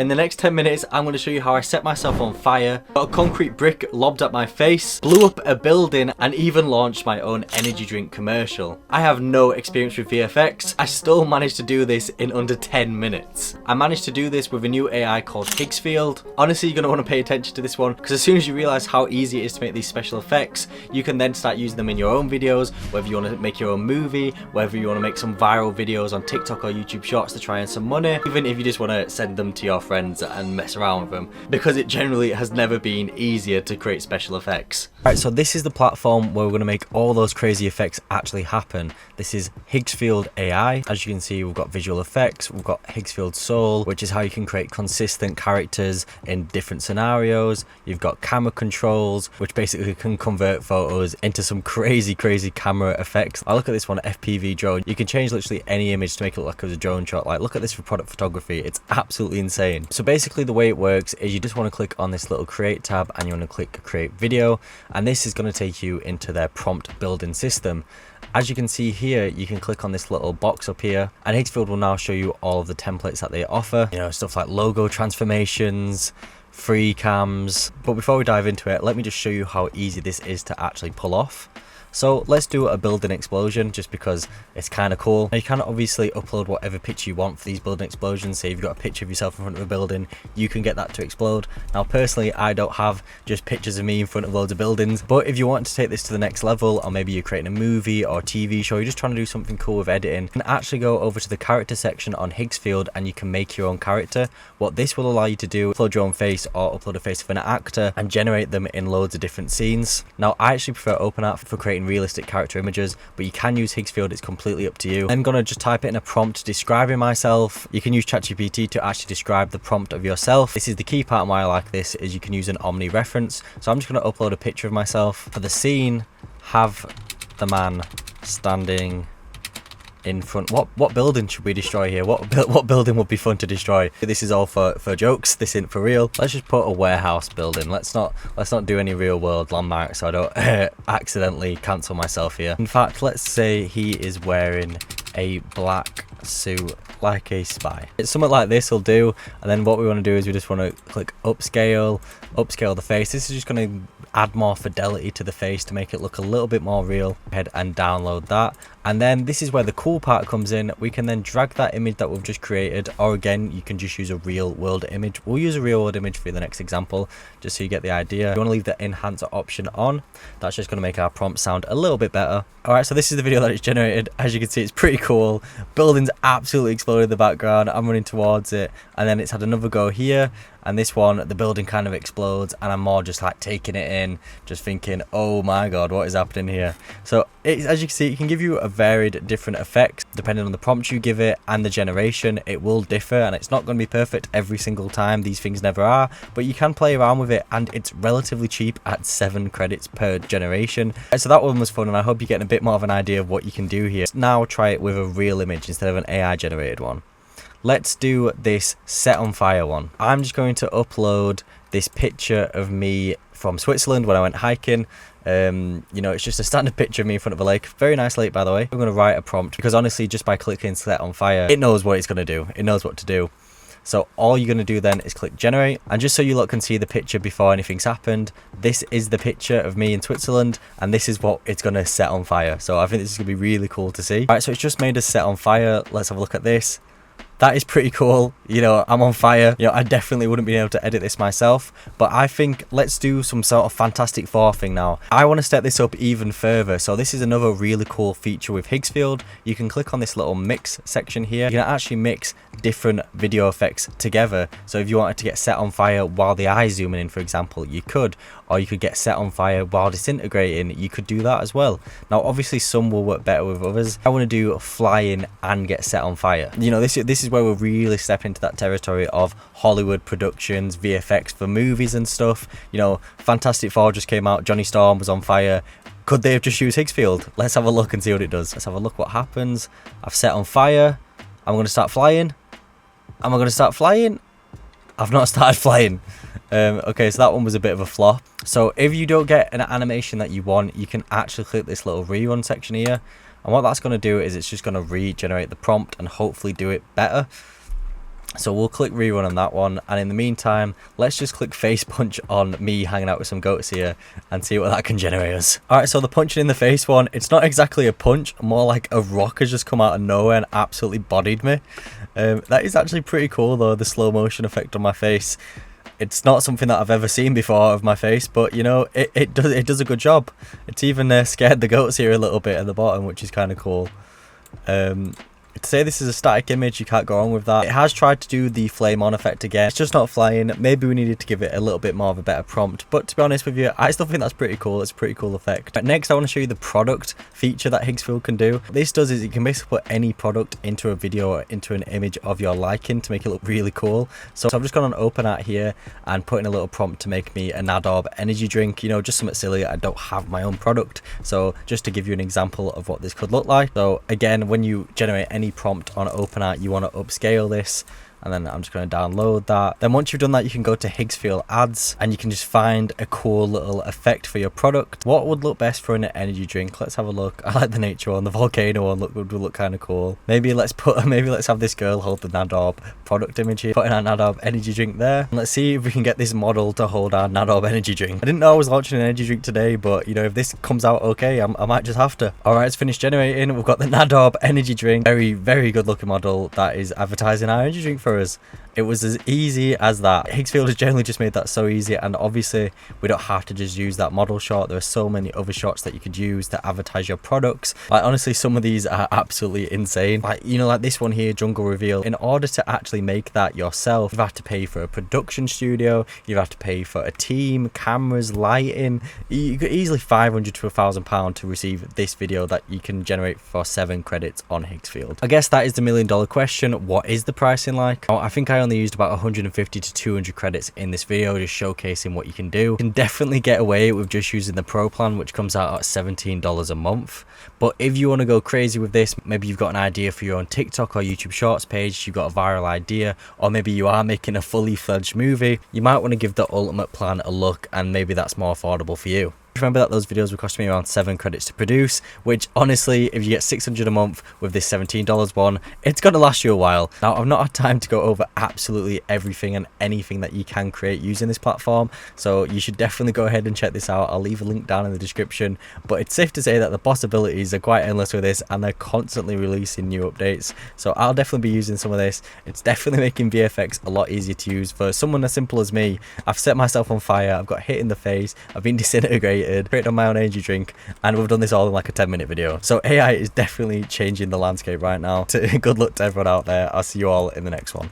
In the next 10 minutes, I'm going to show you how I set myself on fire, got a concrete brick lobbed at my face, blew up a building, and even launched my own energy drink commercial. I have no experience with VFX. I still managed to do this in under 10 minutes. I managed to do this with a new AI called Higsfield. Honestly, you're going to want to pay attention to this one, because as soon as you realize how easy it is to make these special effects, you can then start using them in your own videos, whether you want to make your own movie, whether you want to make some viral videos on TikTok or YouTube Shorts to try and some money, even if you just want to send them to your friends and mess around with them, because it generally has never been easier to create special effects. Right, so this is the platform where we're going to make all those crazy effects actually happen. This is Higsfield AI. As you can see, we've got visual effects, we've got Higsfield Soul, which is how you can create consistent characters in different scenarios. You've got camera controls, which basically can convert photos into some crazy camera effects. I look at this one, FPV drone. You can change literally any image to make it look like it was a drone shot. Like, look at this for product photography. It's absolutely insane. So basically the way it works is you just want to click on this little create tab and you want to click create video, and this is going to take you into their prompt building system. As you can see here, you can click on this little box up here, and Higsfield will now show you all of the templates that they offer. You know, stuff like logo transformations, free cams. But before we dive into it, let me just show you how easy this is to actually pull off. So let's do a building explosion just because it's kind of cool. Now, you can obviously upload whatever picture you want for these building explosions. Say if you've got a picture of yourself in front of a building, you can get that to explode. Now personally, I don't have just pictures of me in front of loads of buildings, but if you want to take this to the next level, or maybe you're creating a movie or TV show, you're just trying to do something cool with editing, you can actually go over to the character section on Higsfield and you can make your own character. What this will allow you to do, upload your own face or upload a face of an actor and generate them in loads of different scenes. Now I actually prefer OpenArt for creating realistic character images, but you can use Higsfield. It's completely up to you. I'm gonna just type it in a prompt describing myself. You can use ChatGPT to actually describe the prompt of yourself. This is the key part and why I like this, is you can use an omni reference. So I'm just going to upload a picture of myself. For the scene, have the man standing in front. What building should we destroy here? What building would be fun to destroy? This is all for jokes. This isn't for real. Let's just put a warehouse building. Let's not do any real world landmarks so I don't accidentally cancel myself here. In fact, let's say he is wearing a black suit like a spy. It's something like this will do. And then what we want to do is we just want to click upscale the face. This is just going to add more fidelity to the face to make it look a little bit more real. Go ahead and download that, and then this is where the cool part comes in. We can then drag that image that we've just created, or again you can just use a real world image. We'll use a real world image for the next example just so you get the idea. You want to leave the enhancer option on. That's just going to make our prompt sound a little bit better. Alright, so this is the video that it's generated. As you can see, it's pretty cool. Buildings absolutely exploded in the background. I'm running towards it, and then it's had another go here, and this one, the building kind of explodes, and I'm more just like taking it in, just thinking, oh my god, what is happening here? So as you can see, it can give you a varied different effects depending on the prompt you give it and the generation. It will differ, and it's not going to be perfect every single time. These things never are, but you can play around with it, and it's relatively cheap at 7 credits per generation. So that one was fun, and I hope you're getting a bit more of an idea of what you can do here. Now try it with a real image instead of an AI generated one. Let's do this set on fire one. I'm just going to upload this picture of me from Switzerland when I went hiking. You know, it's just a standard picture of me in front of a lake. Very nice lake, by the way. I'm going to write a prompt because honestly, just by clicking set on fire, it knows what it's going to do. It knows what to do. So all you're going to do then is click generate, and just so you lot can see the picture before anything's happened, this is the picture of me in Switzerland, and this is what it's going to set on fire. So I think this is going to be really cool to see. All right, so it's just made us set on fire. Let's have a look at this. That is pretty cool. You know, I'm on fire. You know, I definitely wouldn't be able to edit this myself, but I think let's do some sort of Fantastic Four thing now. I want to step this up even further. So this is another really cool feature with Higsfield. You can click on this little mix section here. You can actually mix different video effects together. So if you wanted to get set on fire while the eye's zooming in, for example, you could, or you could get set on fire while disintegrating. You could do that as well. Now, obviously some will work better with others. I want to do flying and get set on fire. You know, this is where we're really stepping into that territory of Hollywood productions, VFX for movies and stuff. You know, Fantastic Four just came out. Johnny Storm was on fire. Could they have just used Higsfield? Let's have a look and see what it does. Let's have a look what happens. I've set on fire. I'm going to start flying. Am I going to start flying? I've not started flying. Okay, so that one was a bit of a flop. So if you don't get an animation that you want, you can actually click this little rerun section here. And what that's going to do is it's just going to regenerate the prompt and hopefully do it better. So we'll click rerun on that one, and in the meantime, let's just click face punch on me hanging out with some goats here and see what that can generate us. Alright, so the punching in the face one, it's not exactly a punch, more like a rock has just come out of nowhere and absolutely bodied me. That is actually pretty cool though, the slow motion effect on my face. It's not something that I've ever seen before of my face, but you know, it does a good job. It's even scared the goats here a little bit at the bottom, which is kind of cool. To say this is a static image, you can't go wrong with that. It has tried to do the flame on effect again. It's just not flying. Maybe we needed to give it a little bit more of a better prompt. But to be honest with you, I still think that's pretty cool. It's a pretty cool effect. But next, I want to show you the product feature that Higsfield can do. What this does is it can basically put any product into a video or into an image of your liking to make it look really cool. So I've just gone on open art here and put in a little prompt to make me a Nadorb energy drink. You know, just something silly. I don't have my own product. So just to give you an example of what this could look like. So again, when you generate any prompt on OpenArt, you want to upscale this, and then I'm just going to download that. Then once you've done that, you can go to Higsfield ads and you can just find a cool little effect for your product. What would look best for an energy drink? Let's have a look. I like the nature one. The volcano one would look kind of cool. Maybe let's have this girl hold the Nadorb product image here, putting our Nadorb energy drink there. And let's see if we can get this model to hold our Nadorb energy drink. I didn't know I was launching an energy drink today, but you know, if this comes out okay, I might just have to. All right, it's finished generating. We've got the Nadorb energy drink. Very, very good looking model that is advertising our energy drink for us. It was as easy as that. Higsfield has generally just made that so easy, and obviously we don't have to just use that model shot. There are so many other shots that you could use to advertise your products. Like honestly, some of these are absolutely insane. Like, you know, like this one here, jungle reveal. In order to actually make that yourself, you've had to pay for a production studio, you've had to pay for a team, cameras, lighting. You could easily £500 to £1,000 to receive this video that you can generate for 7 credits on Higsfield. I guess that is the $1 million question. What is the pricing like? Oh, I think I only used about 150 to 200 credits in this video, just showcasing what you can do. You can definitely get away with just using the pro plan, which comes out at $17 a month. But if you want to go crazy with this, maybe you've got an idea for your own TikTok or YouTube Shorts page, you've got a viral idea, or maybe you are making a fully fledged movie, you might want to give the ultimate plan a look, and maybe that's more affordable for you. Remember that those videos would cost me around 7 credits to produce, which honestly, if you get 600 a month with this $17 one, it's going to last you a while. Now, I've not had time to go over absolutely everything and anything that you can create using this platform, so you should definitely go ahead and check this out. I'll leave a link down in the description, but it's safe to say that the possibilities are quite endless with this, and they're constantly releasing new updates, so I'll definitely be using some of this. It's definitely making VFX a lot easier to use for someone as simple as me. I've set myself on fire, I've got hit in the face, I've been disintegrated, created on my own energy drink, and we've done this all in like a 10-minute video. So AI is definitely changing the landscape right now. Good luck to everyone out there. I'll see you all in the next one.